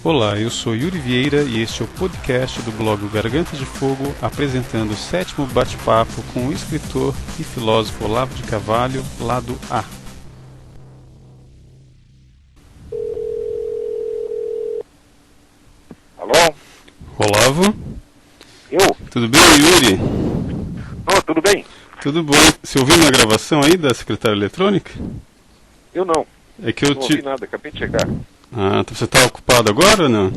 Olá, eu sou Yuri Vieira e este é o podcast do blog Garganta de Fogo, apresentando o 7º bate-papo com o escritor e filósofo Olavo de Carvalho, lado A. Alô? Olavo? Eu? Tudo bem, Yuri? Tudo bem? Tudo bom. Você ouviu uma gravação aí da secretária eletrônica? Eu não. É que eu Não ouvi nada, acabei de chegar. Ah, você está ocupado agora ou não?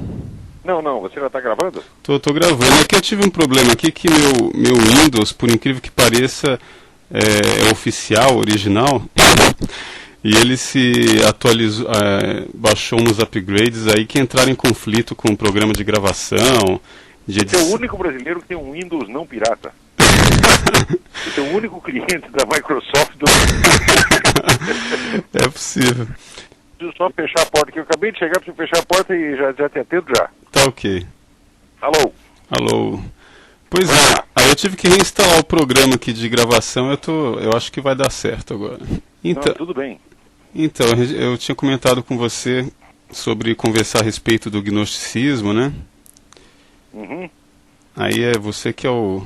Não, você já está gravando? Tô gravando. É que eu tive um problema aqui que meu Windows, por incrível que pareça, é oficial, original, e ele se atualizou, baixou uns upgrades aí que entraram em conflito com o programa de gravação, de Você é edição. o único brasileiro que tem um Windows não pirata. Você é o único cliente da Microsoft do... É possível. Preciso só fechar a porta, que eu acabei de chegar, preciso fechar a porta e já te atendo já. Tá ok. Alô? Pois é, aí eu tive que reinstalar o programa aqui de gravação, eu acho que vai dar certo agora. Então, Não, tudo bem. Então, eu tinha comentado com você sobre conversar a respeito do gnosticismo, né? Uhum. Aí é você que é o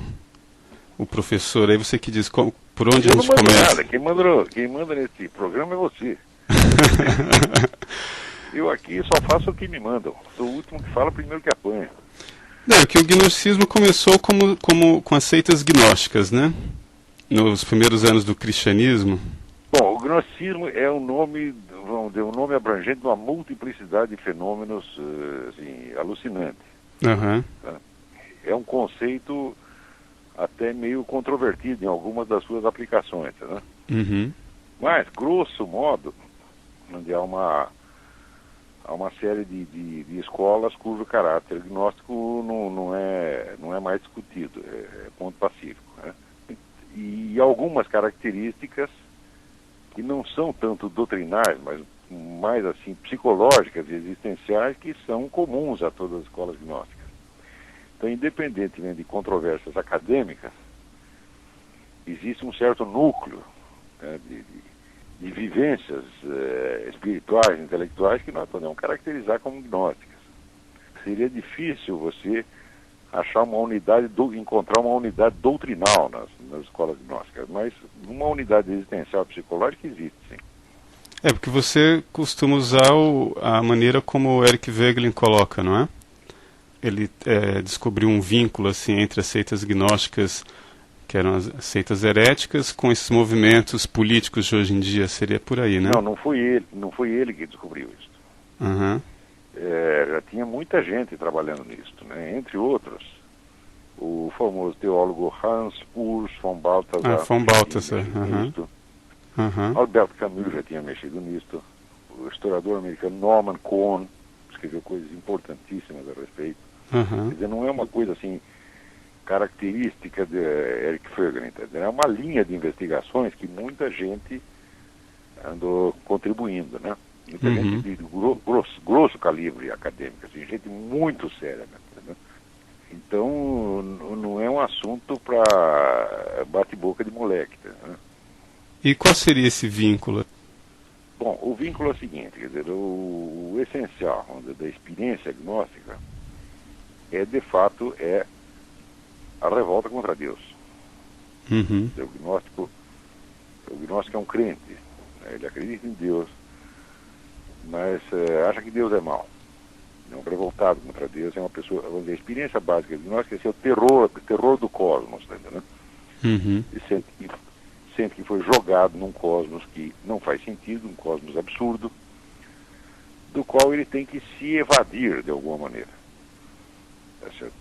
professor, aí você que diz por onde Eu a não gente mando começa. nada, quem manda nesse programa é você. Eu aqui só faço o que me mandam. Sou o último que fala, primeiro que apanha. Não, que o gnosticismo começou com as seitas gnósticas, né? Nos primeiros anos do cristianismo. Bom, o gnosticismo é um nome, vamos dizer, um nome abrangente de uma multiplicidade de fenômenos assim, alucinante. Aham. É um conceito até meio controvertido em algumas das suas aplicações, né? Uhum. Mas, grosso modo, onde há uma série de escolas cujo caráter gnóstico não é mais discutido, é ponto pacífico, né? E algumas características que não são tanto doutrinais, mas mais assim psicológicas e existenciais, que são comuns a todas as escolas gnósticas. Então, independentemente de controvérsias acadêmicas, existe um certo núcleo, né, de vivências espirituais, intelectuais, que nós podemos caracterizar como gnósticas. Seria difícil você achar encontrar uma unidade doutrinal nas escolas gnósticas, mas uma unidade existencial psicológica existe, sim. É porque você costuma usar a maneira como o Eric Voegelin coloca, não é? Ele descobriu um vínculo assim entre as seitas gnósticas, que eram as seitas heréticas, com esses movimentos políticos de hoje em dia. Seria por aí, né? Não foi ele que descobriu isso. Uhum. Já tinha muita gente trabalhando nisso, né? Entre outros, o famoso teólogo Hans Urs von Balthasar. Von Balthasar. Nisto. Uhum. Alberto Camus já tinha mexido nisto. O historiador americano Norman Cohn escreveu coisas importantíssimas a respeito. Uhum. Quer dizer, não é uma coisa assim característica de Eric Voegelin, é uma linha de investigações que muita gente andou contribuindo, né? Muita gente de grosso calibre acadêmico, assim, gente muito séria, né? Então, não é um assunto para bate-boca de moleque, né? E qual seria esse vínculo? Bom, o vínculo é o seguinte, quer dizer, o essencial da experiência gnóstica de fato, a revolta contra Deus. Uhum. O gnóstico é um crente, né? Ele acredita em Deus, mas acha que Deus é mau. É um revoltado contra Deus, é uma pessoa, vamos dizer, a experiência básica do gnóstico é o terror do cosmos, tá entendendo? Uhum. E sente que foi jogado num cosmos que não faz sentido, um cosmos absurdo, do qual ele tem que se evadir de alguma maneira. Tá certo?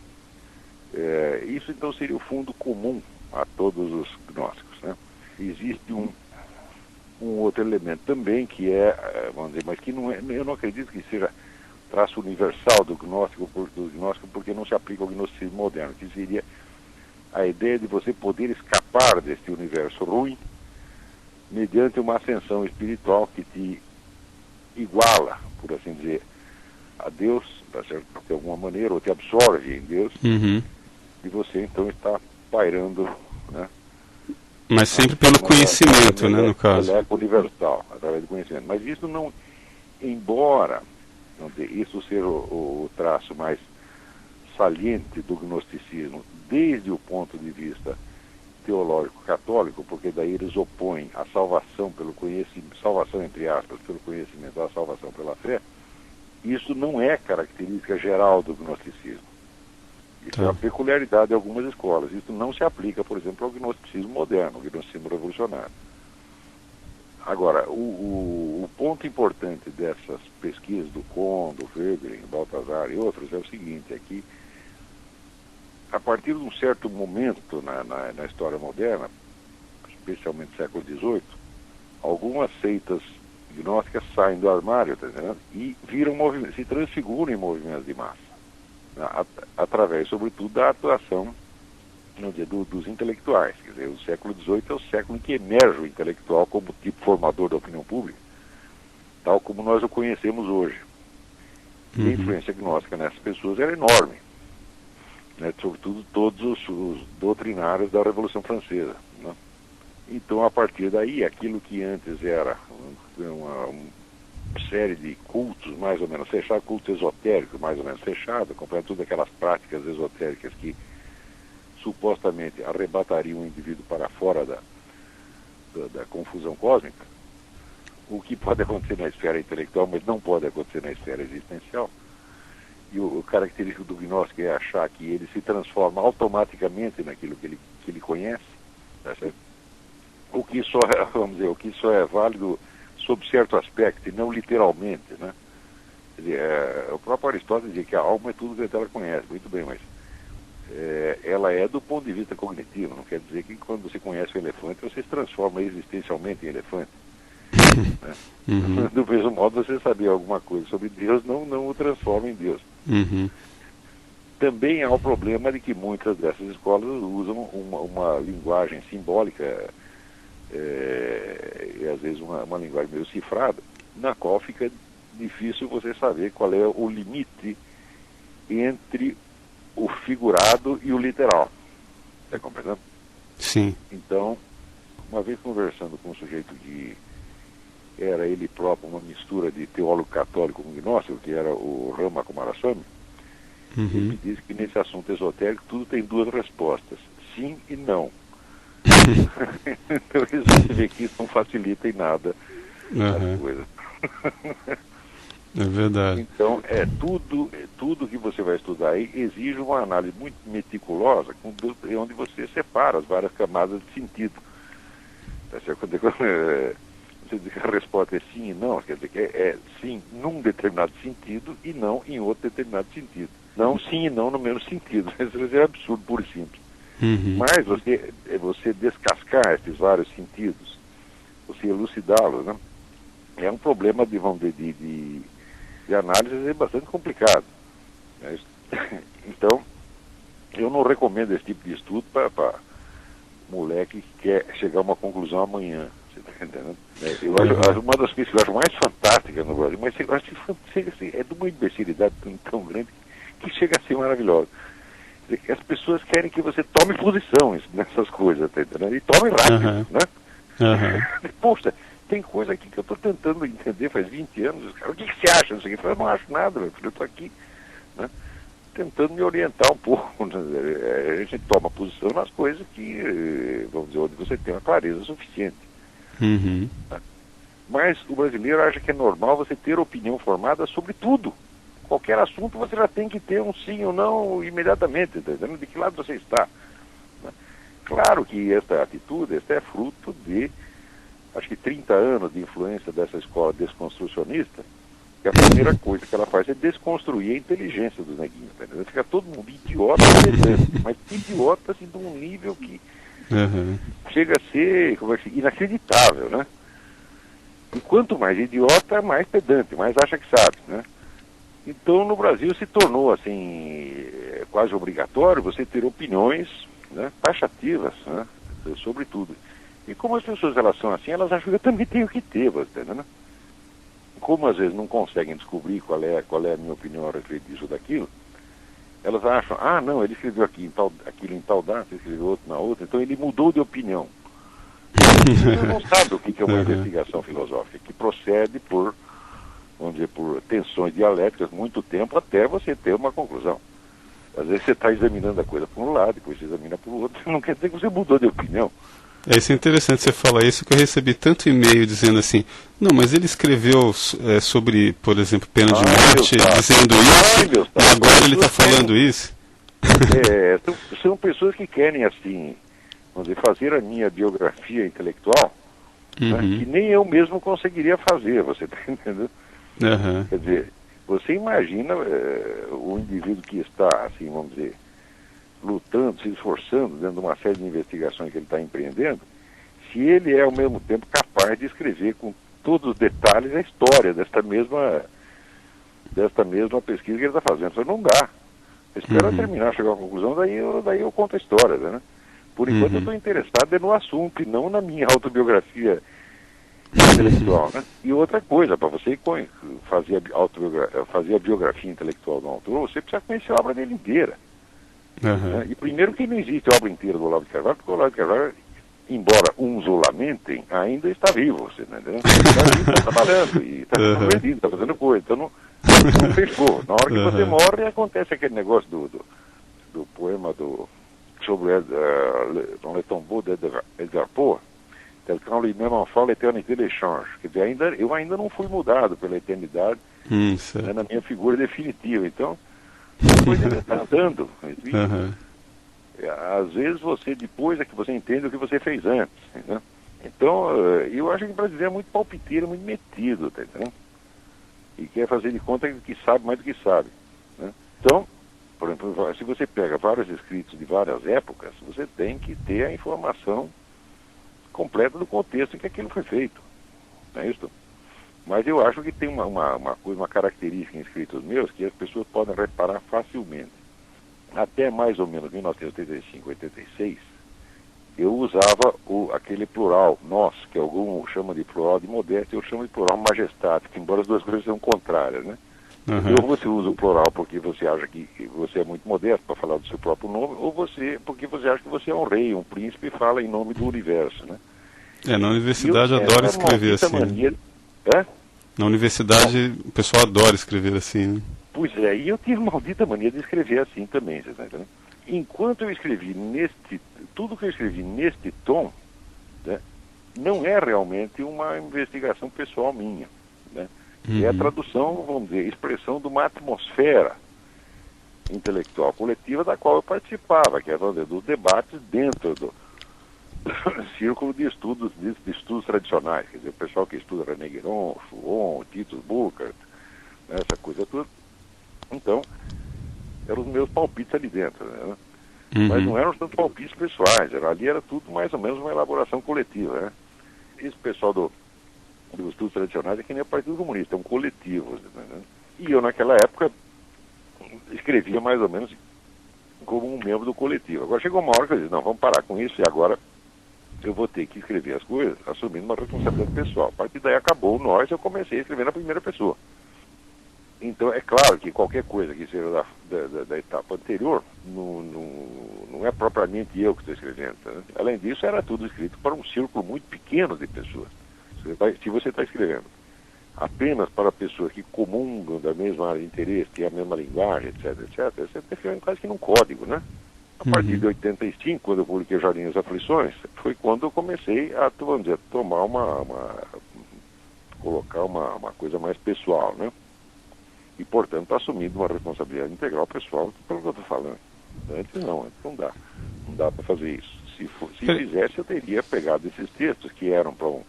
Isso então seria o fundo comum a todos os gnósticos, né? Existe um outro elemento também que vamos dizer, mas que não é, eu não acredito que seja traço universal do gnóstico porque não se aplica ao gnosticismo moderno, que seria a ideia de você poder escapar deste universo ruim mediante uma ascensão espiritual que te iguala, por assim dizer, a Deus, tá certo? De alguma maneira, ou te absorve em Deus, e você então está pairando, né? Mas sempre pelo conhecimento, né, no caso. É universal, através do conhecimento. Mas isso não, embora Isso ser o traço mais saliente do gnosticismo, desde o ponto de vista teológico católico, porque daí eles opõem a salvação pelo conhecimento, salvação entre aspas, pelo conhecimento, a salvação pela fé. Isso não é característica geral do gnosticismo. Isso é uma peculiaridade de algumas escolas. Isso não se aplica, por exemplo, ao gnosticismo moderno, ao gnosticismo revolucionário. Agora, o ponto importante dessas pesquisas do Kohn, do Wegelin, do Balthasar e outros é o seguinte, é que a partir de um certo momento na história moderna, especialmente no século XVIII, algumas seitas gnósticas saem do armário, tá entendendo? E viram se transfiguram em movimentos de massa, através, sobretudo, da atuação dos intelectuais. Quer dizer, o século XVIII é o século em que emerge o intelectual como tipo formador da opinião pública, tal como nós o conhecemos hoje. E a influência gnóstica nessas pessoas era enorme, né? Sobretudo todos os doutrinários da Revolução Francesa, né? Então, a partir daí, aquilo que antes era uma série de cultos mais ou menos fechados, cultos esotéricos mais ou menos fechados, acompanhando todas aquelas práticas esotéricas que supostamente arrebatariam o indivíduo para fora da confusão cósmica, o que pode acontecer na esfera intelectual, mas não pode acontecer na esfera existencial. E o característico do gnóstico é achar que ele se transforma automaticamente naquilo que ele conhece, tá certo? O que só é válido sob certo aspecto e não literalmente, né? Quer dizer, o próprio Aristóteles dizia que a alma é tudo que ela conhece, muito bem, mas ela é do ponto de vista cognitivo, não quer dizer que quando você conhece o elefante, você se transforma existencialmente em elefante. Né? Do mesmo modo, você saber alguma coisa sobre Deus não o transforma em Deus. Também há o problema de que muitas dessas escolas usam uma linguagem simbólica, e às vezes uma linguagem meio cifrada, na qual fica difícil você saber qual é o limite entre o figurado e o literal. Está compreendendo? Sim. Então, uma vez conversando com um sujeito que era ele próprio uma mistura de teólogo católico com gnóstico, que era o Rama Kumaraswamy, ele me disse que nesse assunto esotérico tudo tem duas respostas, sim e não. Então você vê que isso não facilita em nada as coisas. É verdade. Então, tudo que você vai estudar aí exige uma análise muito meticulosa, onde você separa as várias camadas de sentido. Tá certo? Quando você diz que a resposta é sim e não, quer dizer que é sim num determinado sentido e não em outro determinado sentido. Não sim e não no mesmo sentido. Isso é absurdo, puro e simples. Mas você descascar esses vários sentidos, você elucidá-los, né? É um problema de análise bastante complicado. Então, eu não recomendo esse tipo de estudo para moleque que quer chegar a uma conclusão amanhã. Você está entendendo? Eu acho uma das coisas que eu acho mais fantásticas no Brasil, mas eu acho que é de uma imbecilidade tão grande que chega a ser maravilhosa. As pessoas querem que você tome posição nessas coisas, tá entendendo? E tome rápido, né? Poxa, tem coisa aqui que eu estou tentando entender faz 20 anos. Cara, o que você acha? Não sei o que. Eu não acho nada, meu filho. Eu estou aqui, né, tentando me orientar um pouco. Né? A gente toma posição nas coisas que, vamos dizer, onde você tem uma clareza suficiente. Né? Mas o brasileiro acha que é normal você ter opinião formada sobre tudo. Qualquer assunto você já tem que ter um sim ou não imediatamente, entendendo de que lado você está. Né? Claro que esta atitude é fruto de, acho que 30 anos de influência dessa escola desconstrucionista, que a primeira coisa que ela faz é desconstruir a inteligência dos neguinhos, entendeu? Fica todo mundo idiota, mas idiota assim, de um nível que chega a ser inacreditável, né? E quanto mais idiota, mais pedante, mais acha que sabe, né? Então, no Brasil se tornou, assim, quase obrigatório você ter opiniões, né, taxativas, né, sobre tudo. E como as pessoas elas são assim, elas acham que eu também tenho que ter, você tá entendendo? Como às vezes não conseguem descobrir qual é a minha opinião a respeito disso ou daquilo, elas acham, não, ele escreveu aquilo em tal data, ele escreveu outro na outra, então ele mudou de opinião. Você não sabe o que é uma investigação filosófica, que procede por vamos dizer, por tensões dialéticas, muito tempo até você ter uma conclusão. Às vezes você está examinando a coisa por um lado, depois você examina por outro, não quer dizer que você mudou de opinião. Isso é interessante você falar isso, que eu recebi tanto e-mail dizendo assim, não, mas ele escreveu sobre, por exemplo, pena de morte, dizendo isso, e agora ele está falando isso. São pessoas que querem, assim, vamos dizer, fazer a minha biografia intelectual, né, que nem eu mesmo conseguiria fazer, você está entendendo? Quer dizer, você imagina o indivíduo que está, assim, vamos dizer, lutando, se esforçando dentro de uma série de investigações que ele está empreendendo, se ele é ao mesmo tempo capaz de escrever com todos os detalhes a história desta mesma pesquisa que ele está fazendo. Isso não dá. Espera terminar, chegar à conclusão, daí eu conto a história, né? Por enquanto eu estou interessado no assunto e não na minha autobiografia intelectual, né? E outra coisa, para você fazer a biografia intelectual do autor, você precisa conhecer a obra dele inteira. Né? E primeiro que não existe obra inteira do Olavo de Carvalho, porque o Olavo de Carvalho, embora uns o lamentem, ainda está vivo, você entendeu? Está vivo, está trabalhando, e está convertido, está fazendo coisa, então não fechou. Na hora que você morre, acontece aquele negócio do poema sobre Dans le tombeau d'Edgar Poe, tel quand lui-même enfant l'éternité l'échange. Quer dizer, eu ainda não fui mudado pela eternidade, né, na minha figura definitiva, então a coisa está andando. Às vezes depois é que você entende o que você fez antes. Né? Então, eu acho que o brasileiro é muito palpiteiro, muito metido, tá entendendo? E quer fazer de conta que sabe mais do que sabe. Né? Então, por exemplo, se você pega vários escritos de várias épocas, você tem que ter a informação completa do contexto em que aquilo foi feito. Não é isso? Mas eu acho que tem uma característica em escritos meus que as pessoas podem reparar facilmente. Até mais ou menos 1985, 86, eu usava aquele plural, nós, que alguns chamam de plural de modéstia, eu chamo de plural majestático, embora as duas coisas sejam contrárias, né? Ou você usa o plural porque você acha que você é muito modesto para falar do seu próprio nome, ou porque você acha que você é um rei, um príncipe e fala em nome do universo, né? Na universidade adora escrever assim. Mania... Na universidade o pessoal adora escrever assim, né? Pois é, e eu tive uma maldita mania de escrever assim também, você tá entendendo? Enquanto eu escrevi tudo que eu escrevi neste tom, né, não é realmente uma investigação pessoal minha, né? É a tradução, vamos dizer, expressão de uma atmosfera intelectual coletiva da qual eu participava, que é, vamos dizer, dos debates dentro do círculo de estudos tradicionais, quer dizer, o pessoal que estuda René Guéron, Fouon, Titus Burckhardt, né, essa coisa toda. Então, eram os meus palpites ali dentro, né? Mas não eram tanto palpites pessoais, ali era tudo mais ou menos uma elaboração coletiva, né? Esse pessoal dos estudos tradicionais é que nem o Partido Comunista, é um coletivo, né? E eu naquela época escrevia mais ou menos como um membro do coletivo. Agora chegou uma hora que eu disse, não, vamos parar com isso e agora eu vou ter que escrever as coisas assumindo uma responsabilidade pessoal. A partir daí acabou nós, eu comecei a escrever na primeira pessoa. Então é claro que qualquer coisa que seja da etapa anterior não é propriamente eu que estou escrevendo. Né? Além disso, era tudo escrito para um círculo muito pequeno de pessoas. Se você está escrevendo apenas para pessoas que comungam da mesma área de interesse, têm a mesma linguagem, etc., você está escrevendo quase que num código, né? A partir de 85, quando eu publiquei Jardim das Aflições, foi quando eu comecei a, vamos dizer, tomar colocar uma coisa mais pessoal, né? E, portanto, assumindo uma responsabilidade integral pessoal pelo que eu estou falando. Antes não dá. Não dá para fazer isso. Se fizesse, eu teria pegado esses textos que eram para um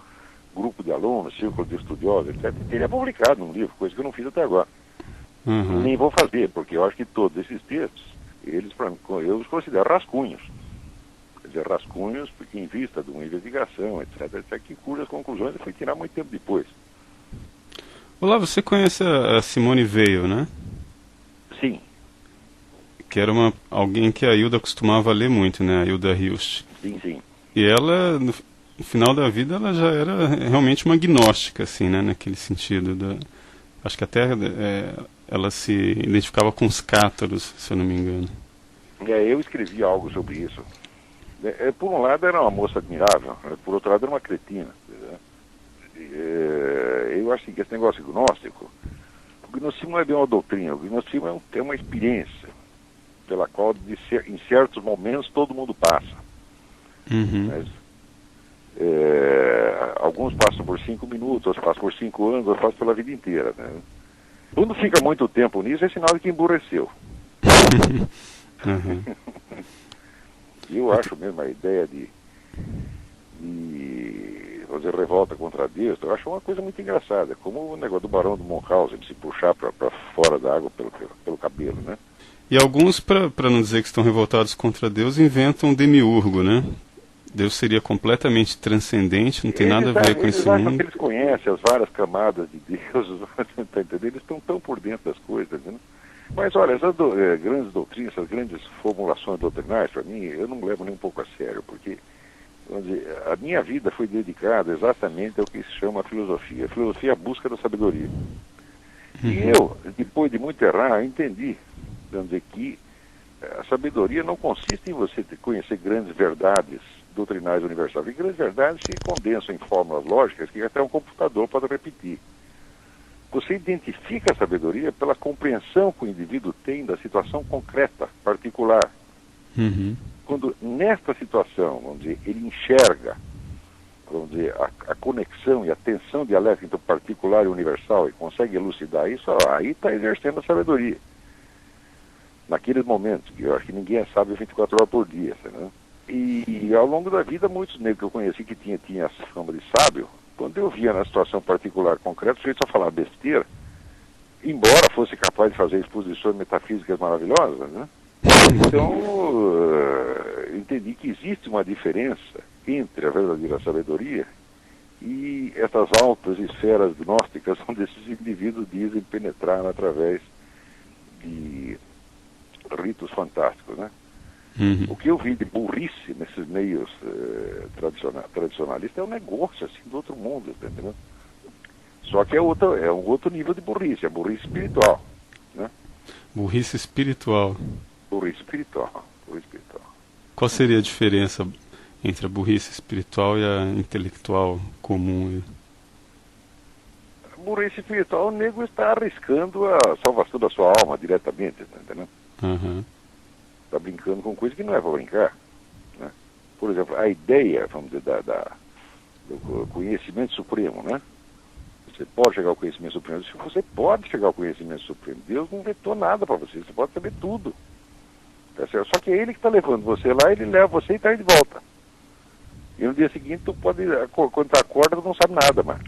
grupo de alunos, círculo de estudiosos, etc., e teria publicado num livro, coisa que eu não fiz até agora. Nem vou fazer, porque eu acho que todos esses textos, eu os considero rascunhos. Quer dizer, rascunhos em vista de uma investigação, etc., cujas conclusões eu fui tirar muito tempo depois. Olá, você conhece a Simone Weil, né? Sim. Que era alguém que a Hilda costumava ler muito, né? A Hilda Hilst. Sim. E ela, no final da vida, ela já era realmente uma gnóstica, assim, né? Naquele sentido. Acho que até ela se identificava com os cátaros, se eu não me engano. Eu escrevi algo sobre isso. Por um lado, era uma moça admirável, por outro lado, era uma cretina. eu acho que esse negócio gnóstico, o gnosticismo não é bem uma doutrina, o gnosticismo é uma experiência pela qual, em certos momentos, todo mundo passa. Mas, alguns passam por 5 minutos, outros passam por 5 anos, outros passam pela vida inteira. Né? Quando fica muito tempo nisso, é sinal de que emburreceu. Eu acho mesmo a ideia de fazer revolta contra Deus, eu acho uma coisa muito engraçada, como o negócio do Barão do Munchausen, de se puxar para fora da água pelo cabelo, né? E alguns, para não dizer que estão revoltados contra Deus, inventam um demiurgo, né? Deus seria completamente transcendente, não tem nada a ver com esse mundo. Que eles conhecem as várias camadas de Deus, tá entendendo? Eles estão tão por dentro das coisas, né? Mas olha, essas grandes doutrinas, essas grandes formulações doutrinais, para mim, eu não levo nem um pouco a sério, porque vamos dizer, a minha vida foi dedicada exatamente ao que se chama filosofia. A filosofia é a busca da sabedoria. E eu, depois de muito errar, entendi, vamos dizer, que a sabedoria não consiste em você conhecer grandes verdades doutrinais universais. E grandes verdades se condensam em fórmulas lógicas que até um computador pode repetir. Você identifica a sabedoria pela compreensão que o indivíduo tem da situação concreta, particular. Quando nesta situação, vamos dizer, ele enxerga, vamos dizer, a conexão e a tensão dialética entre o particular e o universal e consegue elucidar isso, aí está exercendo a sabedoria. Naqueles momentos, que eu acho que ninguém é sábio 24 horas por dia, né? E ao longo da vida, muitos negros que eu conheci que tinha essa fama de sábio, quando eu via na situação particular concreta, o sujeito só falar besteira, embora fosse capaz de fazer exposições metafísicas maravilhosas, né? Então, eu entendi que existe uma diferença entre a verdadeira sabedoria e essas altas esferas gnósticas onde esses indivíduos dizem penetrar através de ritos fantásticos, né? O que eu vi de burrice nesses meios tradicionalistas é um negócio assim do outro mundo, entendeu? Só que é um outro nível de burrice, a burrice espiritual, né? Burrice espiritual. Burrice espiritual, burrice espiritual. Qual seria a diferença entre a burrice espiritual e a intelectual comum? A burrice espiritual, o nego está arriscando a salvação da sua alma diretamente, entendeu? Está brincando com coisa que não é para brincar, né? Por exemplo, a ideia, vamos dizer, do conhecimento supremo, né? Você pode chegar ao conhecimento supremo. Você pode chegar ao conhecimento supremo. Deus não vetou nada para você. Você pode saber tudo. Tá certo? Só que é ele que está levando você lá, ele leva você e traz de volta. E no dia seguinte, quando tu acorda, tu não sabe nada mais.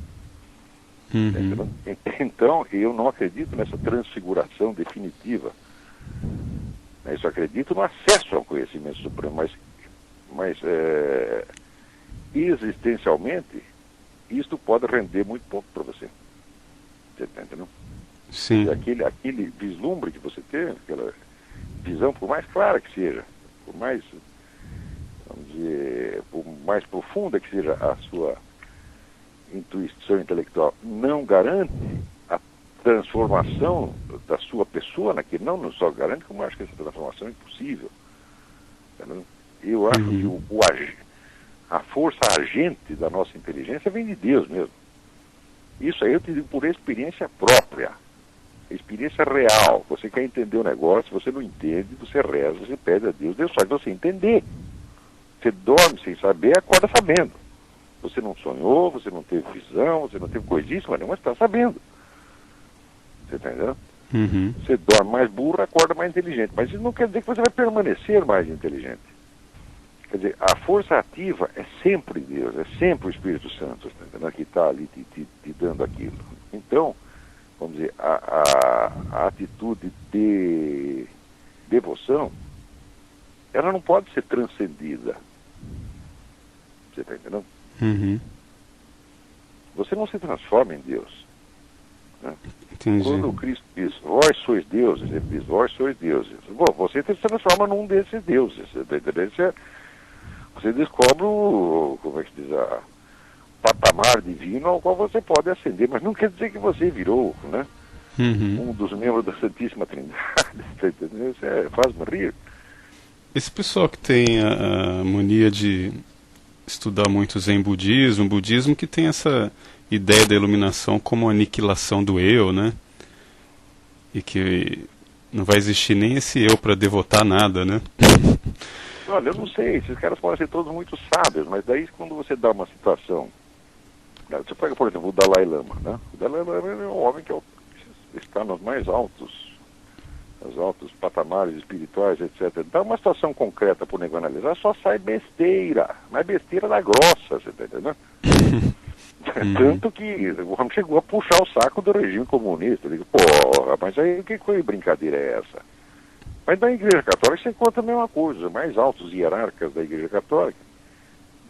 Então, eu não acredito nessa transfiguração definitiva. Eu só acredito no acesso ao conhecimento supremo, mas existencialmente, isto pode render muito pouco para você. Você está entendendo? Sim. E aquele vislumbre que você tem, aquela visão, por mais clara que seja, por mais, vamos dizer, por mais profunda que seja a sua intuição intelectual, não garante a transformação da sua pessoa naquele, não só garante, como eu acho que essa transformação é impossível. Entendeu? Eu acho que a força agente da nossa inteligência vem de Deus mesmo. Isso aí eu te digo por experiência própria, experiência real. Você quer entender o negócio, você não entende, você reza, você pede a Deus, Deus faz você entender. Você dorme sem saber, acorda sabendo. Você não sonhou, você não teve visão, você não teve coisíssima, mas está sabendo. Você entendeu? Você dorme mais burro, acorda mais inteligente. Mas isso não quer dizer que você vai permanecer mais inteligente. Quer dizer, a força ativa é sempre Deus, é sempre o Espírito Santo, tá entendeu? Que está ali te dando aquilo. Então, vamos dizer, a atitude de devoção, ela não pode ser transcendida. Você está entendendo? Você não se transforma em Deus. Né? Quando Cristo diz, vós sois deuses, ele diz, vós sois deuses. Bom, você se transforma num desses deuses. Você descobre como é que diz, patamar divino ao qual você pode ascender, mas não quer dizer que você virou, né? Um dos membros da Santíssima Trindade. Isso faz-me rir. Esse pessoal que tem a mania de estudar muito Zen budismo que tem essa ideia da iluminação como aniquilação do eu, né? E que não vai existir nem esse eu para devotar nada, né? Olha, eu não sei, esses caras podem ser todos muito sábios, mas daí quando você dá uma situação, você pega, por exemplo, o Dalai Lama, né? O Dalai Lama é um homem que está nos mais altos patamares espirituais, etc. Dá uma situação concreta para o nego analisar, só sai besteira, mas besteira da grossa, você está entendendo? Tanto que o homem chegou a puxar o saco do regime comunista. Eu digo, porra, mas aí que brincadeira é essa? Mas na Igreja Católica você encontra a mesma coisa, os mais altos hierarcas da Igreja Católica,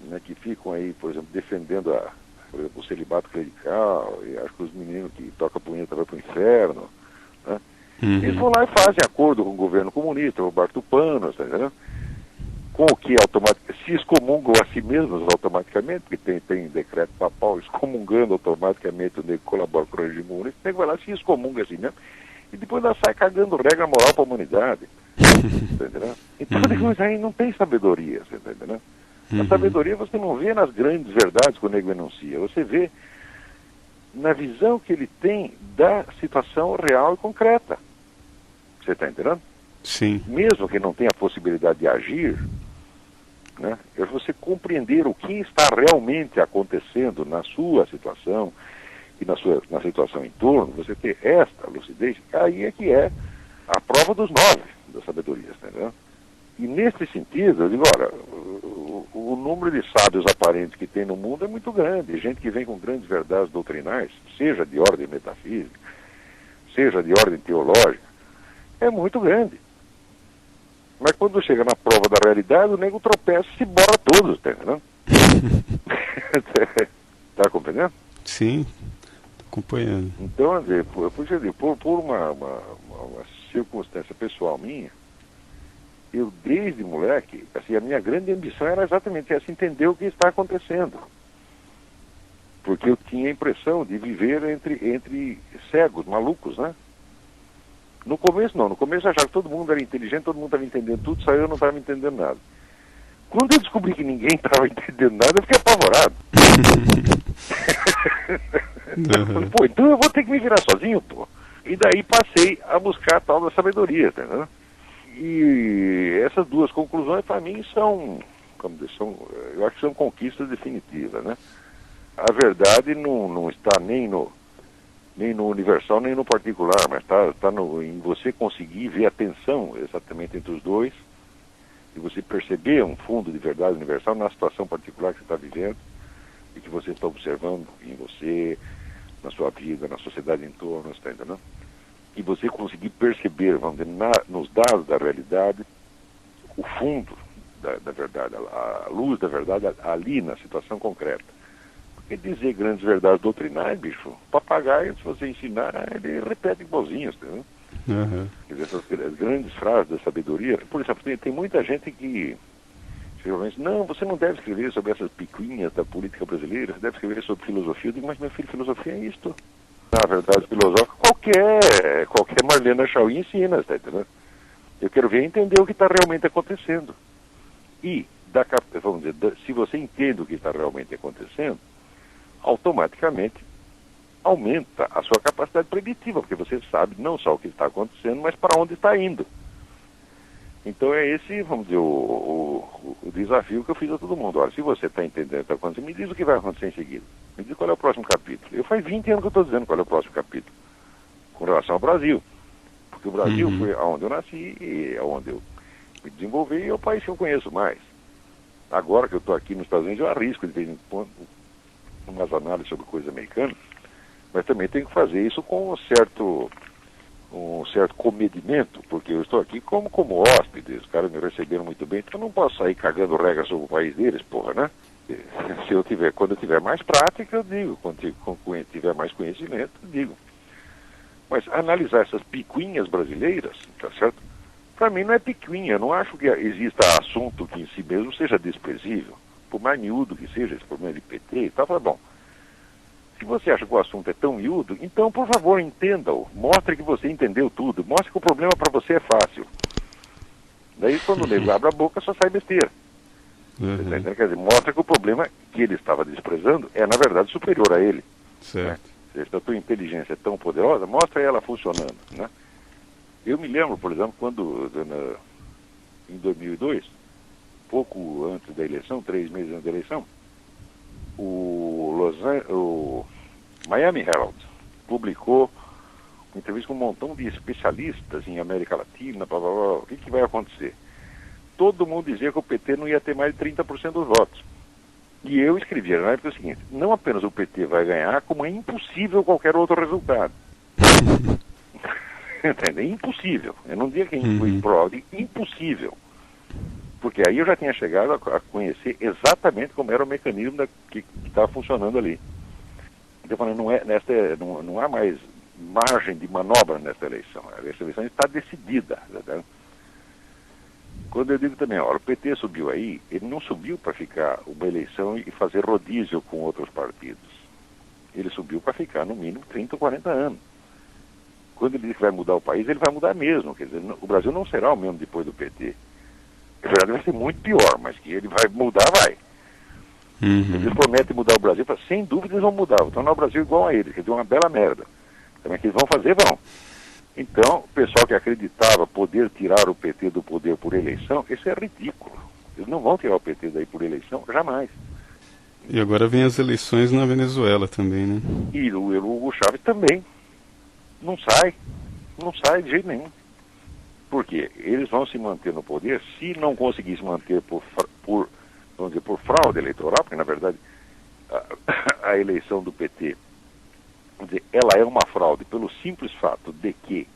né, que ficam aí, por exemplo, defendendo por exemplo, o celibato clerical, e acho que os meninos que tocam punheta vão para o inferno, né? Eles vão lá e fazem acordo com o governo comunista, o Bartupano, tá entendendo? Com o que se excomungam a si mesmos automaticamente, porque tem decreto papal excomungando automaticamente o nego que colabora com o regime comunista, o nego vai lá e se excomunga assim mesmo, e depois ela sai cagando regra moral para a humanidade. Tá entendendo? Então, mas aí não tem sabedoria, você tá entendendo? A sabedoria você não vê nas grandes verdades que o nego enuncia, você vê na visão que ele tem da situação real e concreta. Você está entendendo? Sim. Mesmo que não tenha a possibilidade de agir, né, é você compreender o que está realmente acontecendo na sua situação e na situação em torno, você ter esta lucidez, aí é que é a prova dos 9 da sabedoria, tá entendendo? E nesse sentido, eu digo, olha, o número de sábios aparentes que tem no mundo é muito grande, gente que vem com grandes verdades doutrinais, seja de ordem metafísica, seja de ordem teológica, é muito grande. Mas quando chega na prova da realidade, o nego tropeça e se borra todos, tá entendendo? Tá compreendendo? Sim, tô acompanhando. Então, por uma circunstância pessoal minha, eu desde moleque, assim, a minha grande ambição era exatamente essa, entender o que está acontecendo. Porque eu tinha a impressão de viver entre cegos, malucos, né? No começo não, no começo eu achava que todo mundo era inteligente, todo mundo estava entendendo tudo, só eu não estava entendendo nada. Quando eu descobri que ninguém estava entendendo nada, eu fiquei apavorado. Pô, então eu vou ter que me virar sozinho, pô. E daí passei a buscar a tal da sabedoria, tá entendendo? E essas duas conclusões, para mim, eu acho que são conquistas definitivas, né? A verdade não está nem no universal, nem no particular, mas está em você conseguir ver a tensão exatamente entre os dois, e você perceber um fundo de verdade universal na situação particular que você está vivendo, e que você está observando em você, na sua vida, na sociedade em torno, está entendendo? E você conseguir perceber, vamos dizer, nos dados da realidade, o fundo da verdade, a luz da verdade ali na situação concreta. Porque dizer grandes verdades doutrinais, bicho, papagaio, se você ensinar, ele repete igualzinho, entendeu? Quer dizer, essas grandes frases da sabedoria, por exemplo, tem muita gente que geralmente, não, você não deve escrever sobre essas picuinhas da política brasileira, você deve escrever sobre filosofia. Eu digo, mas meu filho, filosofia é isto. Na verdade, filosófica, qualquer Marlena Chauí ensina, tá entendendo? Eu quero ver e entender o que está realmente acontecendo. E, vamos dizer, se você entende o que está realmente acontecendo, automaticamente aumenta a sua capacidade preditiva, porque você sabe não só o que está acontecendo, mas para onde está indo. Então é esse, vamos dizer, o desafio que eu fiz a todo mundo. Olha, se você está entendendo o que está acontecendo, me diz o que vai acontecer em seguida. Me diz qual é o próximo capítulo. Eu faz 20 anos que eu estou dizendo qual é o próximo capítulo, com relação ao Brasil. Porque o Brasil foi onde eu nasci, e é onde eu me desenvolvi, e é o país que eu conheço mais. Agora que eu estou aqui nos Estados Unidos, eu arrisco de vez em quando umas análises sobre coisas americanas, mas também tenho que fazer isso com um certo comedimento, porque eu estou aqui como hóspede, os caras me receberam muito bem, então eu não posso sair cagando regra sobre o país deles, porra, né? Quando eu tiver mais prática, eu digo, quando tiver mais conhecimento, eu digo. Mas analisar essas picuinhas brasileiras, tá certo? Para mim não é picuinha, eu não acho que exista assunto que em si mesmo seja desprezível, por mais miúdo que seja esse problema de PT e tal, bom, se você acha que o assunto é tão miúdo, então, por favor, entenda-o. Mostre que você entendeu tudo. Mostre que o problema para você é fácil. Daí, quando o nego abre a boca, só sai besteira. Quer dizer, mostra que o problema que ele estava desprezando é, na verdade, superior a ele. Certo. Né? Se a tua inteligência é tão poderosa, mostra ela funcionando, né? Eu me lembro, por exemplo, quando em 2002, pouco antes da eleição, 3 meses antes da eleição, o Miami Herald publicou uma entrevista com um montão de especialistas em América Latina, blá, blá, blá. O que vai acontecer? Todo mundo dizia que o PT não ia ter mais de 30% dos votos. E eu escrevia na época o seguinte: não apenas o PT vai ganhar, como é impossível qualquer outro resultado. Entende? É impossível. Eu não digo que é prova, impossível. Porque aí eu já tinha chegado a conhecer exatamente como era o mecanismo que estava funcionando ali. Então, falando, não há mais margem de manobra nessa eleição. Essa eleição está decidida. Entendeu? Quando eu digo também, olha, o PT subiu aí, ele não subiu para ficar uma eleição e fazer rodízio com outros partidos. Ele subiu para ficar no mínimo 30 ou 40 anos. Quando ele diz que vai mudar o país, ele vai mudar mesmo. Quer dizer, o Brasil não será o mesmo depois do PT. Na verdade, vai ser muito pior, mas que ele vai mudar, vai. Eles prometem mudar o Brasil, sem dúvida eles vão mudar, vão tornar o Brasil igual a eles, quer dizer, uma bela merda. Também que eles vão fazer, vão. Então, o pessoal que acreditava poder tirar o PT do poder por eleição, isso é ridículo. Eles não vão tirar o PT daí por eleição, jamais. E agora vem as eleições na Venezuela também, né? E o Hugo Chávez também. Não sai de jeito nenhum. Por quê? Eles vão se manter no poder se não conseguir se manter vamos dizer, por fraude eleitoral, porque na verdade a eleição do PT, vamos dizer, ela é uma fraude pelo simples fato de que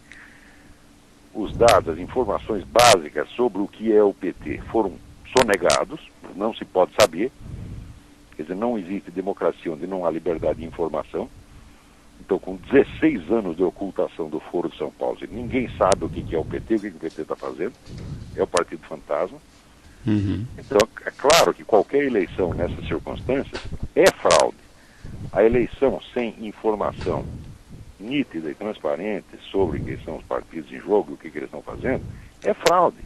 os dados, as informações básicas sobre o que é o PT foram sonegados, não se pode saber, quer dizer, não existe democracia onde não há liberdade de informação. Então, com 16 anos de ocultação do Foro de São Paulo, ninguém sabe o que é o PT, o que o PT está fazendo, é o Partido Fantasma. Então, é claro que qualquer eleição nessas circunstâncias é fraude. A eleição sem informação nítida e transparente sobre quem são os partidos em jogo e o que eles estão fazendo, é fraude.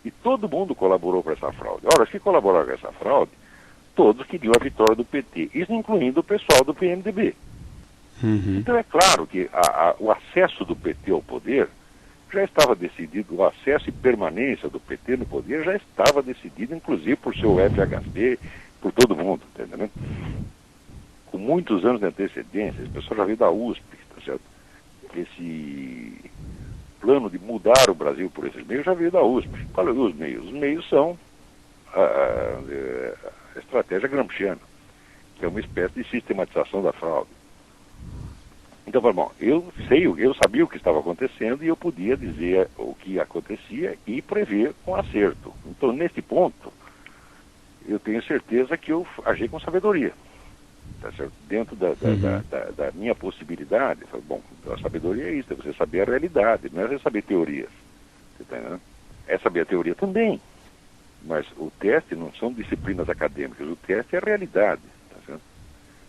E todo mundo colaborou para essa fraude. Ora, se colaboraram com essa fraude, todos queriam a vitória do PT, isso incluindo o pessoal do PMDB. Então é claro que o acesso do PT ao poder já estava decidido, o acesso e permanência do PT no poder já estava decidido, inclusive por seu FHC, por todo mundo, tá entendendo? Com muitos anos de antecedência, o pessoal já veio da USP, tá certo? Esse plano de mudar o Brasil por esses meios já veio da USP. Qual é os meios? Os meios são a estratégia gramsciana, que é uma espécie de sistematização da fraude. Então, bom, eu sabia o que estava acontecendo e eu podia dizer o que acontecia e prever com acerto. Então, nesse ponto, eu tenho certeza que eu agi com sabedoria. Tá certo? Dentro da minha possibilidade, bom, a sabedoria é isso, é você saber a realidade, não é você saber teorias. Você tá entendendo? É saber a teoria também. Mas o teste não são disciplinas acadêmicas, o teste é a realidade. Tá certo?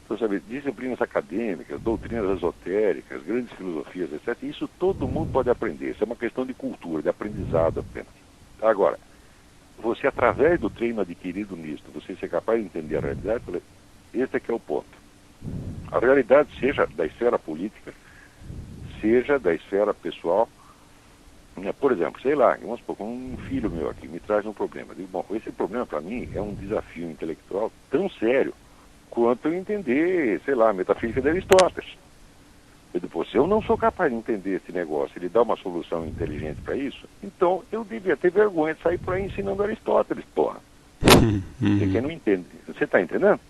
Então, sabe, disciplinas acadêmicas, doutrinas esotéricas, grandes filosofias, etc., isso todo mundo pode aprender. Isso é uma questão de cultura, de aprendizado apenas. Agora, você, através do treino adquirido nisso, você ser capaz de entender a realidade, esse é que é o ponto. A realidade, seja da esfera política, seja da esfera pessoal. Por exemplo, sei lá, vamos supor, um filho meu aqui me traz um problema. Eu digo, bom, esse problema para mim é um desafio intelectual tão sério quanto eu entender, sei lá, a metafísica de Aristóteles. Eu digo, se eu não sou capaz de entender esse negócio, ele dá uma solução inteligente para isso, então eu devia ter vergonha de sair por aí ensinando Aristóteles, porra. Você que não entende. Você está entendendo?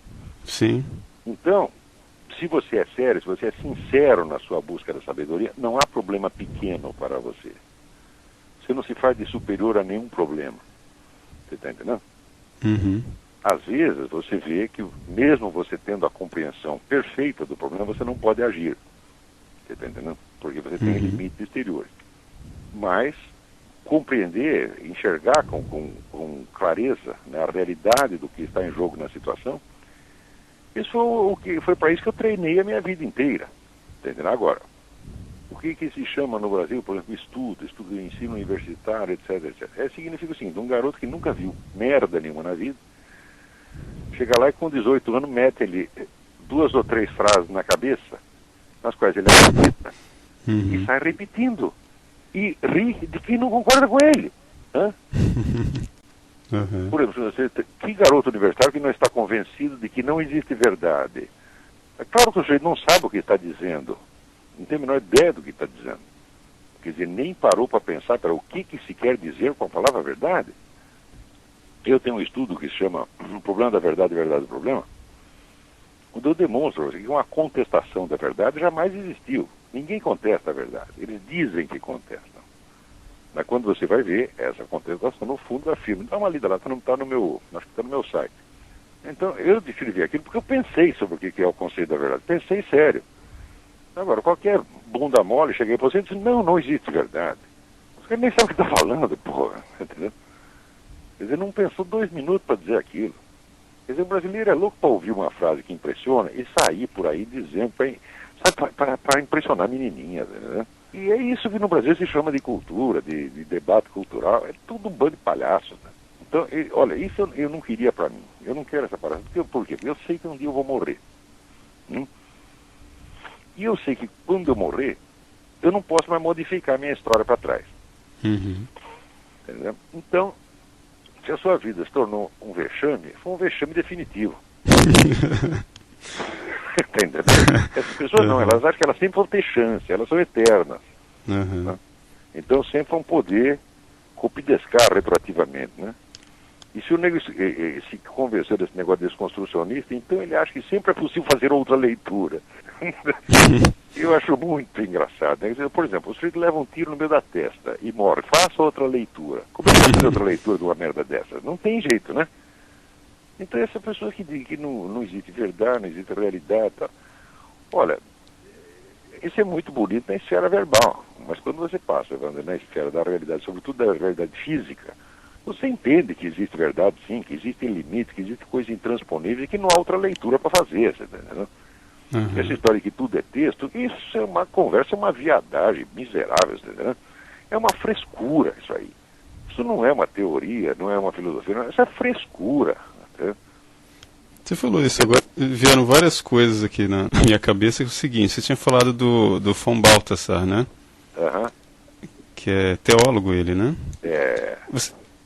Sim. Então, se você é sério, se você é sincero na sua busca da sabedoria, não há problema pequeno para você. Você não se faz de superior a nenhum problema. Você está entendendo? Às vezes você vê que mesmo você tendo a compreensão perfeita do problema, você não pode agir. Você está entendendo? Porque você tem limites exteriores. Mas compreender, enxergar com clareza, né, a realidade do que está em jogo na situação, isso foi para isso que eu treinei a minha vida inteira. Tá entendendo? Agora, o que se chama no Brasil, por exemplo, estudo de ensino universitário, etc, etc. Significa o seguinte, um garoto que nunca viu merda nenhuma na vida, chega lá e com 18 anos mete ele 2 ou 3 frases na cabeça, nas quais ele acredita, e sai repetindo. E ri de quem não concorda com ele. Hã? Por exemplo, que garoto universitário que não está convencido de que não existe verdade? É claro que o sujeito não sabe o que está dizendo, não tem a menor ideia do que está dizendo. Quer dizer, nem parou para pensar para o que se quer dizer com a palavra verdade. Eu tenho um estudo que se chama O Problema da Verdade e Verdade do Problema, onde eu demonstro que uma contestação da verdade jamais existiu. Ninguém contesta a verdade, eles dizem que contestam. Mas quando você vai ver, essa contestação no fundo afirma. Dá uma lida lá, está no meu, acho que está no meu site. Então, eu decidi ver aquilo porque eu pensei sobre o que é o conceito da verdade. Pensei sério. Agora, qualquer bunda mole, cheguei para você e disse, não existe verdade. Você nem sabe o que está falando, porra. Entendeu? Quer dizer, não pensou 2 minutos para dizer aquilo. Quer dizer, o brasileiro é louco para ouvir uma frase que impressiona e sair por aí dizendo, para impressionar menininhas, né? E é isso que no Brasil se chama de cultura, de debate cultural. É tudo um bando de palhaços, né? Então, olha, isso eu não queria para mim. Eu não quero essa parada. Por quê? Porque eu sei que um dia eu vou morrer. E eu sei que quando eu morrer, eu não posso mais modificar a minha história para trás. Entendeu? Então, se a sua vida se tornou um vexame, foi um vexame definitivo. Entendeu? Essas pessoas não, elas acham que elas sempre vão ter chance, elas são eternas. Né? Então sempre vão poder copidescar retroativamente, né? E se o nego se convencer desse negócio desconstrucionista, então ele acha que sempre é possível fazer outra leitura. Eu acho muito engraçado. Né? Por exemplo, o sujeito leva um tiro no meio da testa e morre. Faça outra leitura. Como é que vai fazer outra leitura de uma merda dessa? Não tem jeito, né? Então essa pessoa que diz que não existe verdade, não existe realidade, tá? Olha, isso é muito bonito na esfera verbal, mas quando você passa na esfera da realidade, sobretudo da realidade física, você entende que existe verdade sim, que existem limites, que existe coisas intransponíveis e que não há outra leitura para fazer, você entendeu? Essa história de que tudo é texto, isso é uma conversa, é uma viadagem miserável, você entendeu? É uma frescura isso aí. Isso não é uma teoria, não é uma filosofia, não, isso é frescura. Você falou isso, agora vieram várias coisas aqui na minha cabeça, que é o seguinte, você tinha falado do von Balthasar, né? Que é teólogo ele, né?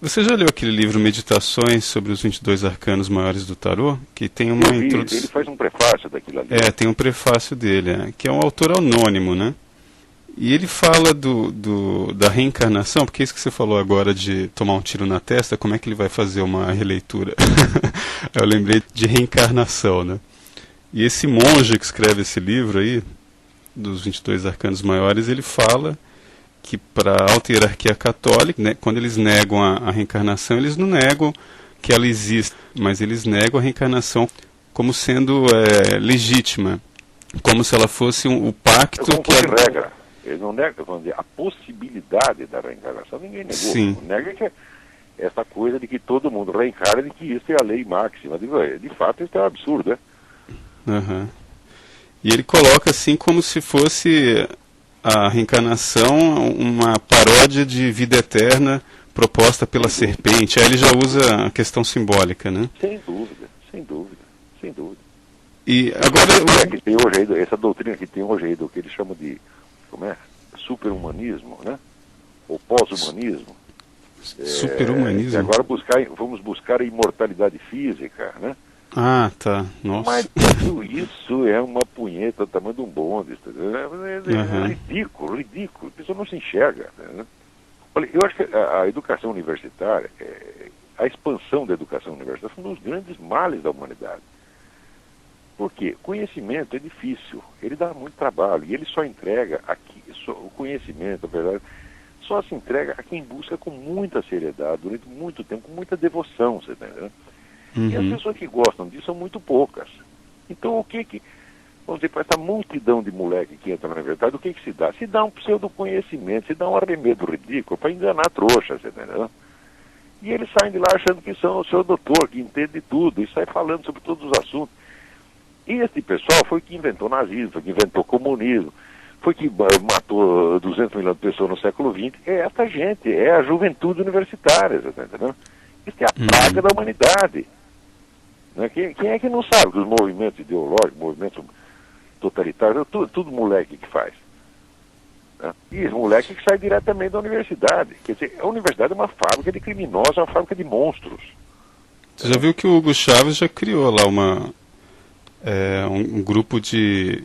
Você já leu aquele livro Meditações sobre os 22 arcanos maiores do tarô? Que tem uma introdução. Ele faz um prefácio daquilo ali. Tem um prefácio dele, que é um autor anônimo, né? E ele fala da reencarnação, porque é isso que você falou agora de tomar um tiro na testa, como é que ele vai fazer uma releitura? Eu lembrei de reencarnação, né? E esse monge que escreve esse livro aí, dos 22 arcanos maiores, ele fala que para a alta hierarquia católica, né, quando eles negam a reencarnação, eles não negam que ela existe, mas eles negam a reencarnação como sendo legítima, como se ela fosse o pacto como que regra. Eles não negam, vamos dizer, a possibilidade da reencarnação, ninguém negou. Sim. Nega que essa coisa de que todo mundo reencarna e de que isso é a lei máxima. De fato, isso é um absurdo, né? E ele coloca assim como se fosse a reencarnação uma paródia de vida eterna proposta pela serpente. Aí ele já usa a questão simbólica, né? Sem dúvida, sem dúvida, sem dúvida. E agora... que tem hoje aí, essa doutrina que tem hoje aí, do que eles chamam de superhumanismo, né? Ou pós-humanismo. Superhumanismo. E agora vamos buscar a imortalidade física, né? Tá. Nossa. Mas tudo isso é uma punheta do tamanho de um bonde. É ridículo. A pessoa não se enxerga. Né? Olha, eu acho que a educação universitária, a expansão da educação universitária foi um dos grandes males da humanidade. Por quê? Conhecimento é difícil, ele dá muito trabalho, e ele só entrega o conhecimento, a verdade, só se entrega a quem busca com muita seriedade, durante muito tempo, com muita devoção, você tá entendendo? E as pessoas que gostam disso são muito poucas. Então o que vamos dizer, para essa multidão de moleque que entra na universidade, o que se dá? Se dá um pseudo-conhecimento, se dá um arremedo ridículo para enganar trouxa, você tá entendendo? E eles saem de lá achando que são o seu doutor, que entende de tudo, e sai falando sobre todos os assuntos. E esse pessoal foi que inventou nazismo, foi que inventou comunismo, foi que matou 200 milhões de pessoas no século XX. É essa gente, é a juventude universitária, você tá entendendo? Isso é a praga da humanidade. Né? Quem é que não sabe que os movimentos ideológicos, movimentos totalitários, tudo moleque que faz. Né? E moleque que sai diretamente da universidade. Quer dizer, a universidade é uma fábrica de criminosos, é uma fábrica de monstros. Você já viu que o Hugo Chávez já criou lá um grupo de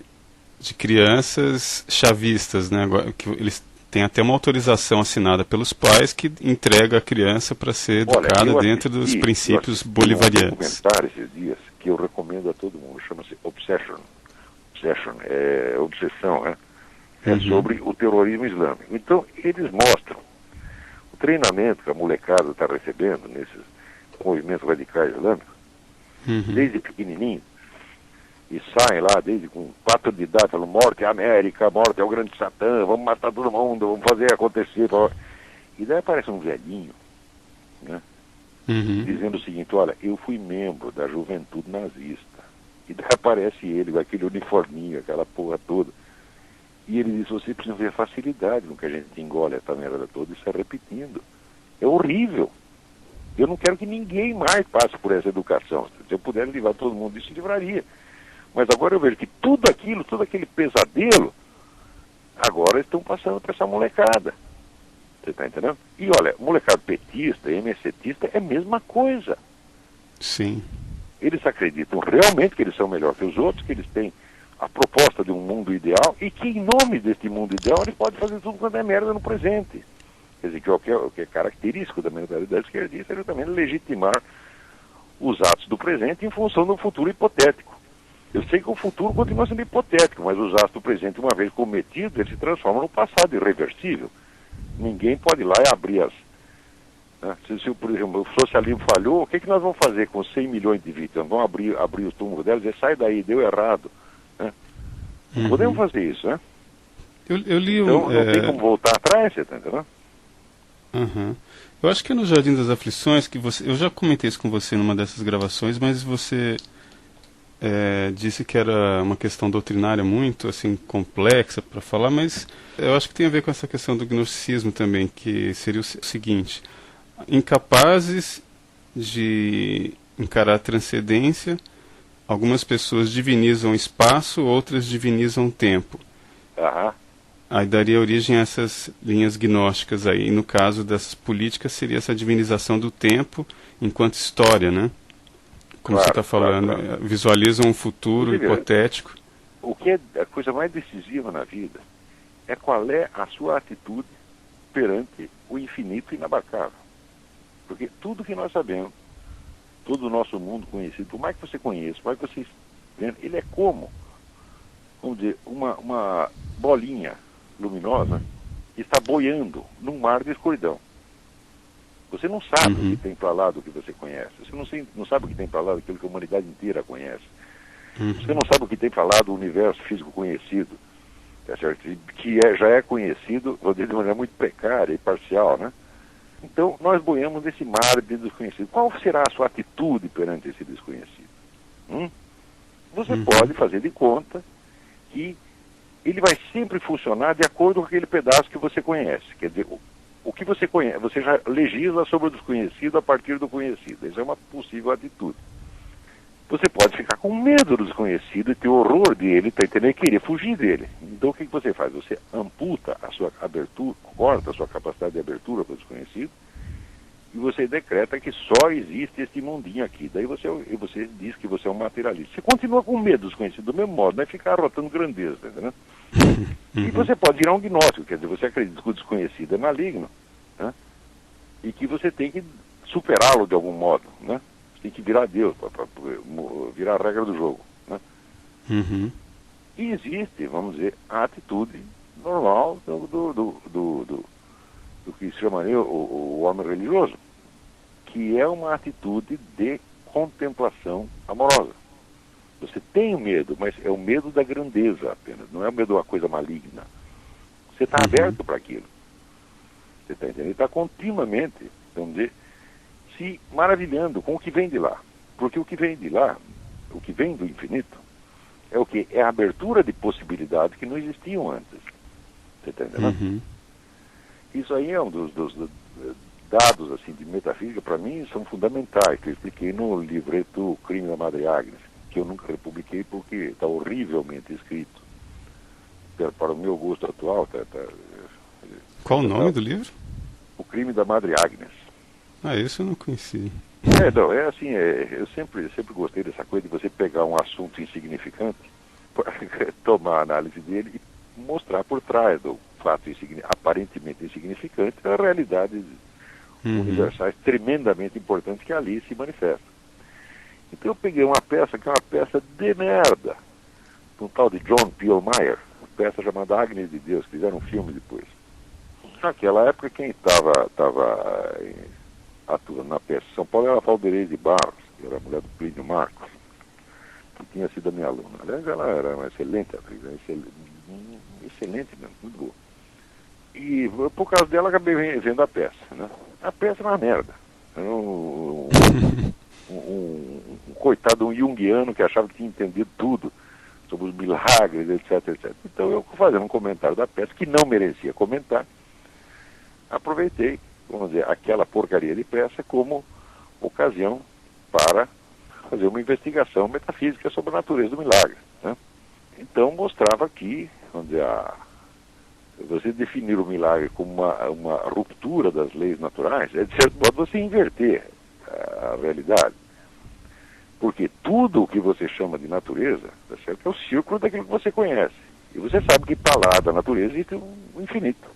crianças chavistas, né? Que eles têm até uma autorização assinada pelos pais que entrega a criança para ser educada dentro dos princípios bolivarianos. Um documentário esses dias que eu recomendo a todo mundo, chama-se Obsession. Obsession é obsessão, né? É sobre o terrorismo islâmico. Então, eles mostram o treinamento que a molecada está recebendo nesses movimentos radicais islâmicos, desde pequenininho, e saem lá desde com 4 de idade, falando, morte é a América, morte é o grande Satã, vamos matar todo mundo, vamos fazer acontecer. E daí aparece um velhinho, né, dizendo o seguinte, olha, eu fui membro da juventude nazista. E daí aparece ele com aquele uniforminho, aquela porra toda. E ele diz, você precisa ver a facilidade no que a gente engole essa merda toda e sai repetindo. É horrível. Eu não quero que ninguém mais passe por essa educação. Se eu pudesse livrar todo mundo disso, livraria. Mas agora eu vejo que tudo aquele pesadelo, agora estão passando para essa molecada. Você está entendendo? E olha, molecada petista, MSCtista, é a mesma coisa. Sim. Eles acreditam realmente que eles são melhor que os outros, que eles têm a proposta de um mundo ideal e que em nome deste mundo ideal eles podem fazer tudo quanto é merda no presente. Quer dizer, o que é característico da mentalidade esquerdista é justamente legitimar os atos do presente em função do futuro hipotético. Eu sei que o futuro continua sendo hipotético, mas os atos do presente, uma vez cometidos, eles se transformam no passado irreversível. Ninguém pode ir lá e abrir as... Né? Se, por exemplo, o socialismo falhou, o que nós vamos fazer com 100 milhões de vítimas? Vamos abrir os túmulos delas e dizer, sai daí, deu errado. Né? Não podemos fazer isso, né? Eu li então não tem como voltar atrás, você está entendendo? Eu acho que é no Jardim das Aflições que eu já comentei isso com você numa dessas gravações, mas você disse que era uma questão doutrinária muito assim complexa para falar, mas eu acho que tem a ver com essa questão do gnosticismo também, que seria o seguinte: incapazes de encarar a transcendência, algumas pessoas divinizam o espaço, outras divinizam o tempo. Aí daria origem a essas linhas gnósticas aí. E no caso dessas políticas seria essa divinização do tempo enquanto história, né? Como você está falando, visualizam um futuro hipotético. O que é a coisa mais decisiva na vida é qual é a sua atitude perante o infinito inabarcável. Porque tudo que nós sabemos, todo o nosso mundo conhecido, por mais que você conheça, por mais que você esteja, ele é como, vamos dizer, uma bolinha luminosa que está boiando num mar de escuridão. Você não sabe o que tem para lá do que você conhece. Você não sabe o que tem para lá daquilo que a humanidade inteira conhece. Você não sabe o que tem para lá do universo físico conhecido, tá certo? Que já é conhecido, vou dizer, de maneira muito precária e parcial, né? Então, nós boiamos nesse mar de desconhecido. Qual será a sua atitude perante esse desconhecido? Você pode fazer de conta que ele vai sempre funcionar de acordo com aquele pedaço que você conhece. Quer dizer, o que você conhece, você já legisla sobre o desconhecido a partir do conhecido. Isso é uma possível atitude. Você pode ficar com medo do desconhecido e ter horror dele, tá entendendo? E querer fugir dele. Então o que você faz? Você amputa a sua abertura, corta a sua capacidade de abertura para o desconhecido e você decreta que só existe este mundinho aqui. Daí você diz que você é um materialista. Você continua com medo do desconhecido do mesmo modo, não é ficar arrotando grandeza, tá entendendo? E você pode virar um gnóstico, quer dizer, você acredita que o desconhecido é maligno, né? E que você tem que superá-lo de algum modo, né? Você tem que virar Deus, para virar a regra do jogo, né? E existe, vamos dizer, a atitude normal do que se chama o homem religioso, que é uma atitude de contemplação amorosa. Você tem o medo, mas é o medo da grandeza apenas, não é o medo de uma coisa maligna. Você está aberto para aquilo. Você está entendendo? Ele está continuamente, vamos dizer, se maravilhando com o que vem de lá. Porque o que vem de lá, o que vem do infinito, é o quê? É a abertura de possibilidades que não existiam antes. Você está entendendo? Isso aí é um dados assim de metafísica, para mim, são fundamentais, que eu expliquei no livreto O Crime da Madre Agnes, que eu nunca republiquei porque está horrivelmente escrito. Para o meu gosto atual, Qual o nome do livro? O Crime da Madre Agnes. Ah, isso eu não conheci. Não, é assim, eu sempre gostei dessa coisa de você pegar um assunto insignificante, tomar a análise dele e mostrar por trás do fato aparentemente insignificante a realidade universais tremendamente importantes que ali se manifestam. Então eu peguei uma peça que é uma peça de merda, de um tal de John Peel Meyer, uma peça chamada Agnes de Deus, que fizeram um filme depois. Naquela época quem estava atuando na peça em São Paulo era a Valderez de Barros, que era a mulher do Plínio Marcos, que tinha sido a minha aluna. Aliás, ela era uma excelente atriz, excelente mesmo, muito boa. E por causa dela acabei vendo a peça, né? A peça era uma merda. Era um coitado, um junguiano que achava que tinha entendido tudo sobre os milagres, etc, etc. Então eu, fazendo um comentário da peça, que não merecia comentar, aproveitei, vamos dizer, aquela porcaria de peça como ocasião para fazer uma investigação metafísica sobre a natureza do milagre, né? Então mostrava que, vamos dizer, você definir o milagre como uma ruptura das leis naturais, de certo modo você inverter a realidade. Porque tudo o que você chama de natureza, tá certo, é o círculo daquilo que você conhece. E você sabe que para lá da natureza existe o infinito.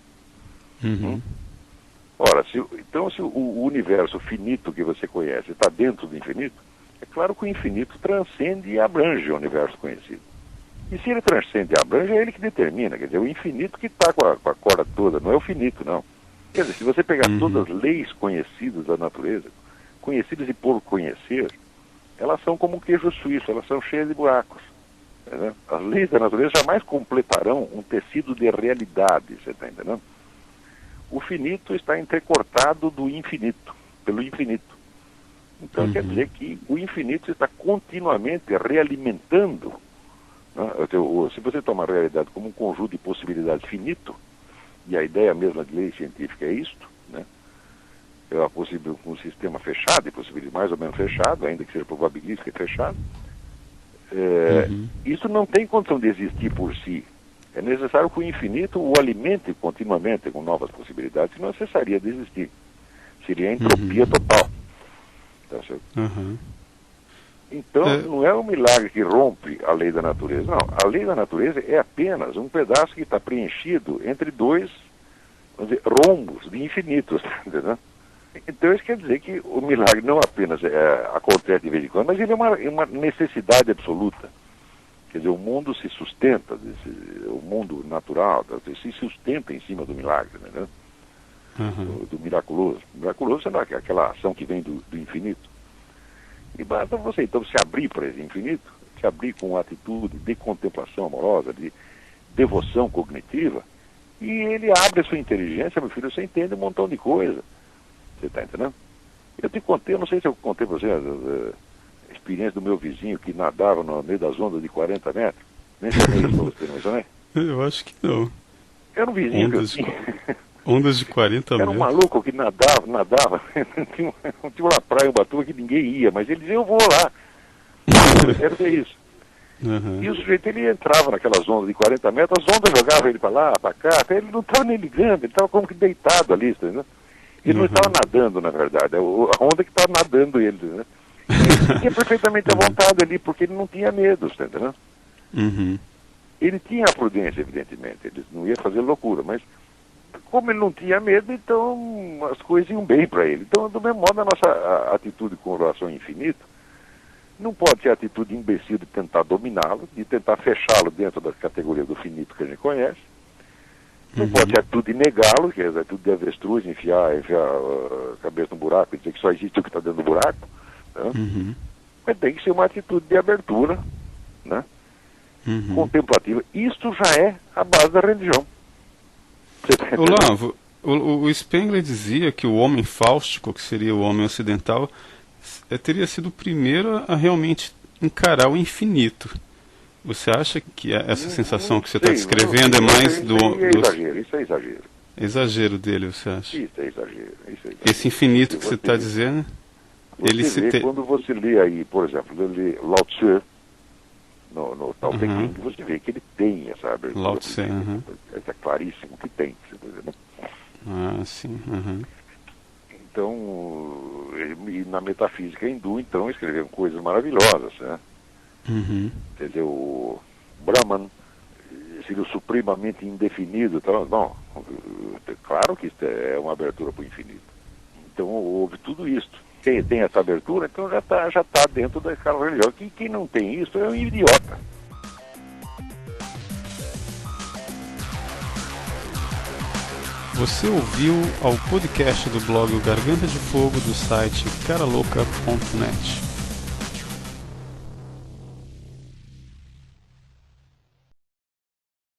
Ora, se o universo finito que você conhece está dentro do infinito, é claro que o infinito transcende e abrange o universo conhecido. E se ele transcende e abrange, é ele que determina. Quer dizer, o infinito que está com a corda toda, não é o finito, não. Quer dizer, se você pegar todas as leis conhecidas da natureza, conhecidas e por conhecer, elas são como um queijo suíço, elas são cheias de buracos. Entendeu? As leis da natureza jamais completarão um tecido de realidade, você está entendendo? O finito está entrecortado do infinito, pelo infinito. Então quer dizer que o infinito está continuamente realimentando, né? Se você toma a realidade como um conjunto de possibilidades finito, e a ideia mesma de lei científica é isto, né? É um sistema fechado, e possibilidade mais ou menos fechado, ainda que seja probabilístico e fechado, isso não tem condição de existir por si. É necessário que o infinito o alimente continuamente com novas possibilidades, senão cessaria de existir. Seria a entropia total. Tá certo? Então, não é um milagre que rompe a lei da natureza. Não, a lei da natureza é apenas um pedaço que está preenchido entre dois, vamos dizer, rombos de infinitos. Entendeu? Então, isso quer dizer que o milagre não apenas acontece de vez em quando, mas ele é uma necessidade absoluta. Quer dizer, o mundo se sustenta, o mundo natural, se sustenta em cima do milagre, né? Do miraculoso. Miraculoso é aquela ação que vem do infinito. E basta você, então, se abrir para esse infinito, se abrir com uma atitude de contemplação amorosa, de devoção cognitiva, e ele abre a sua inteligência, meu filho, você entende um montão de coisa. Você está entendendo? Eu te contei, eu não sei se eu contei para você a experiência do meu vizinho que nadava no meio das ondas de 40 metros. Nem sei isso para você, não mencionei? Eu acho que não. Era um vizinho que eu tinha. Ondas de 40 metros. Era um maluco que nadava. tinha uma praia em Ubatuba que ninguém ia, mas ele dizia, eu vou lá. Eu quero ver isso. E o sujeito, ele entrava naquelas ondas de 40 metros, as ondas jogavam ele para lá, para cá, até ele não estava nem ligando, ele estava como que deitado ali, entendeu? Ele não estava nadando, na verdade, a onda que estava nadando ele, né? Ele tinha perfeitamente a vontade ali, porque ele não tinha medo, tá entendendo? Ele tinha a prudência, evidentemente, ele não ia fazer loucura, mas como ele não tinha medo, então as coisas iam bem para ele. Então, do mesmo modo, a nossa atitude com relação ao infinito não pode ser a atitude imbecil de tentar dominá-lo, de tentar fechá-lo dentro das categorias do finito que a gente conhece. Não pode ser a atitude de negá-lo, que é a atitude de avestruz, enfiar a cabeça no buraco e dizer que só existe o que está dentro do buraco. Né? Mas tem que ser uma atitude de abertura, né? Contemplativa. Isto já é a base da religião. Olavo, o Spengler dizia que o homem fáustico, que seria o homem ocidental, teria sido o primeiro a realmente encarar o infinito. Você acha que essa sensação que você está descrevendo é mais do... Isso é exagero. exagero dele, você acha? Isso é exagero. Esse infinito que você está dizendo, ele se quando você lê aí, por exemplo, lê Lao Tzu, no Tao Te Ching, você vê que ele tem essa abertura. Lao Tzu, é claríssimo que tem. Você tá dizendo? Ah, sim. Então, e na metafísica hindu, então, escreveram coisas maravilhosas, né? Quer dizer, o Brahman seria o supremamente indefinido. Então, bom, claro que isso é uma abertura para o infinito. Então, houve tudo isso. Quem tem essa abertura, então já tá dentro da escala religiosa. Quem não tem isso é um idiota. Você ouviu ao podcast do blog O Garganta de Fogo do site caralouca.net.